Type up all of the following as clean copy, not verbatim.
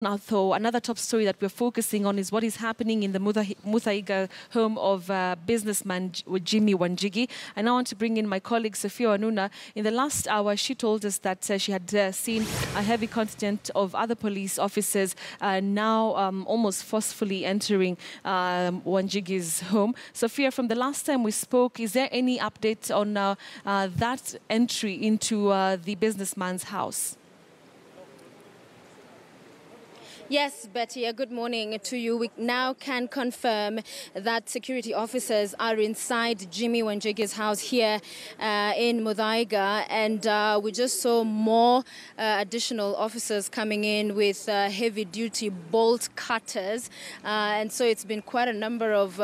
Though another top story that we're focusing on is what is happening in the Muthaiga home of businessman Jimmy Wanjigi. I now want to bring in my colleague Sophia Wanuna. In the last hour, she told us that she had seen a heavy contingent of other police officers now almost forcefully entering Wanjigi's home. Sophia, from the last time we spoke, is there any update on that entry into the businessman's house? Yes, Betty, good morning to you. We now can confirm that security officers are inside Jimmy Wanjigi's house here in Muthaiga, and we just saw more additional officers coming in with heavy-duty bolt cutters, and so it's been quite a number of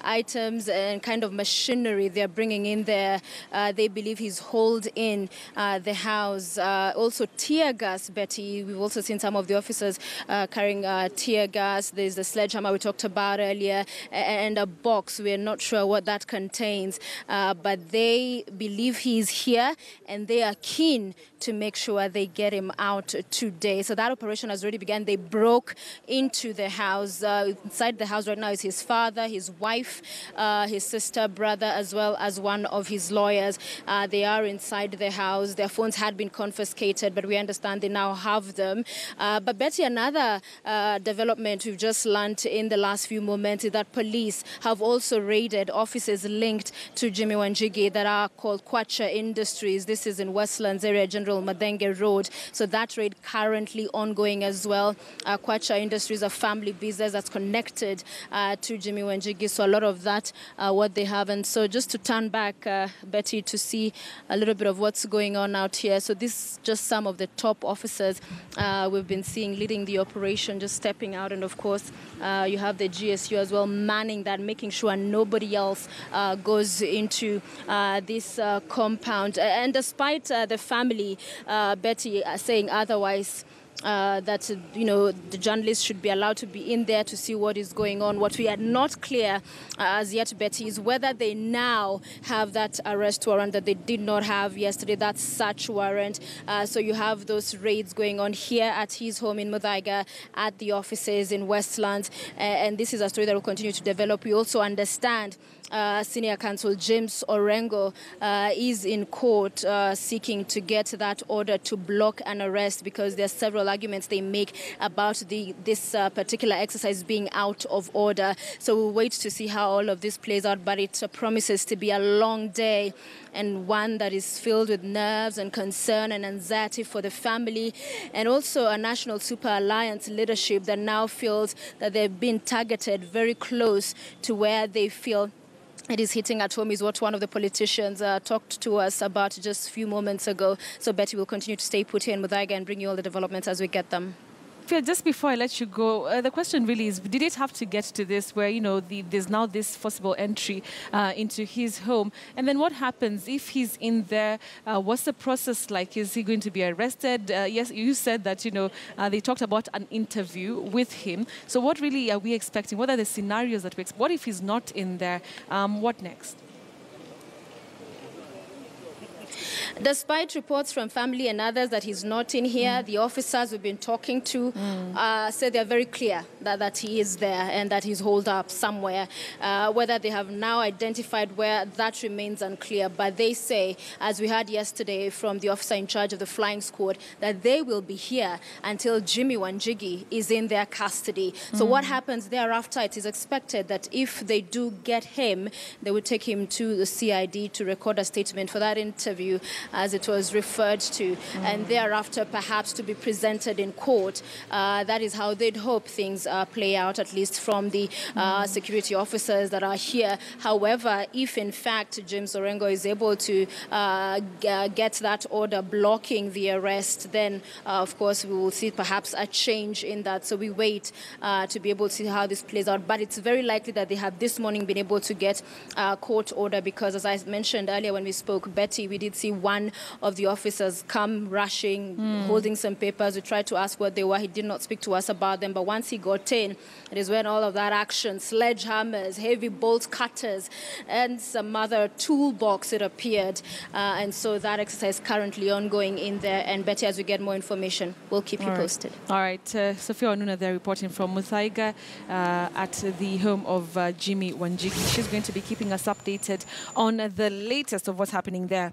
items and kind of machinery they're bringing in there. They believe he's holed in the house. Also tear gas, Betty. We've also seen some of the officers carrying tear gas. There's the sledgehammer we talked about earlier, and a box. We're not sure what that contains, but they believe he's here, and they are keen to make sure they get him out today. So that operation has already begun. They broke into the house. Inside the house right now is his father, his wife, his sister, brother, as well as one of his lawyers. They are inside the house. Their phones had been confiscated, but we understand they now have them. But Betty, another development we've just learned in the last few moments is that police have also raided offices linked to Jimmy Wanjigi that are called Kwacha Industries. This is in Westlands area, General Madenge Road. So that raid currently ongoing as well. Kwacha Industries, a family business that's connected to Jimmy Wanjigi. So a lot of that, what they have. And so just to turn back, Betty, to see a little bit of what's going on out here. So this is just some of the top officers we've been seeing leading the operation, just stepping out. And of course, you have the GSU as well manning that, making sure nobody else goes into this compound. And despite the family, Betty, saying otherwise, that, you know, the journalists should be allowed to be in there to see what is going on. What we are not clear as yet, Betty, is whether they now have that arrest warrant that they did not have yesterday, that search warrant. So you have those raids going on here at his home in Muthaiga, at the offices in Westlands, and this is a story that will continue to develop. We also understand Senior Counsel James Orengo is in court seeking to get that order to block an arrest, because there are several arguments they make about this particular exercise being out of order. So we'll wait to see how all of this plays out, but it promises to be a long day, and one that is filled with nerves and concern and anxiety for the family, and also a National Super Alliance leadership that now feels that they've been targeted very close to where they feel it is hitting at home, is what one of the politicians talked to us about just a few moments ago. So Betty will continue to stay put here in Muthaiga and bring you all the developments as we get them. Just before I let you go, the question really is, did it have to get to this where, you know, there's now this forcible entry into his home? And then what happens if he's in there? What's the process like? Is he going to be arrested? Yes, you said that, you know, they talked about an interview with him. So what really are we expecting? What are the scenarios that we expect? What if he's not in there? What next? Despite reports from family and others that he's not in here, the officers we've been talking to say they're very clear that he is there and that he's holed up somewhere. Whether they have now identified where, that remains unclear. But they say, as we heard yesterday from the officer in charge of the flying squad, that they will be here until Jimmy Wanjigi is in their custody. So what happens thereafter, it is expected that if they do get him, they will take him to the CID to record a statement for that interview, as it was referred to, and thereafter perhaps to be presented in court. That is how they'd hope things play out, at least from the security officers that are here. However, if in fact James Orengo is able to get that order blocking the arrest, then of course we will see perhaps a change in that. So we wait to be able to see how this plays out. But it's very likely that they have this morning been able to get a court order, because as I mentioned earlier when we spoke, Betty, we did see one one of the officers come rushing, holding some papers. We tried to ask what they were. He did not speak to us about them. But once he got in, it is when all of that action, sledgehammers, heavy bolt cutters, and some other toolbox, it appeared. And so that exercise is currently ongoing in there. And Betty, as we get more information, we'll keep you posted. All right. Sophia Wanuna there reporting from Muthaiga at the home of Jimmy Wanjigi. She's going to be keeping us updated on the latest of what's happening there.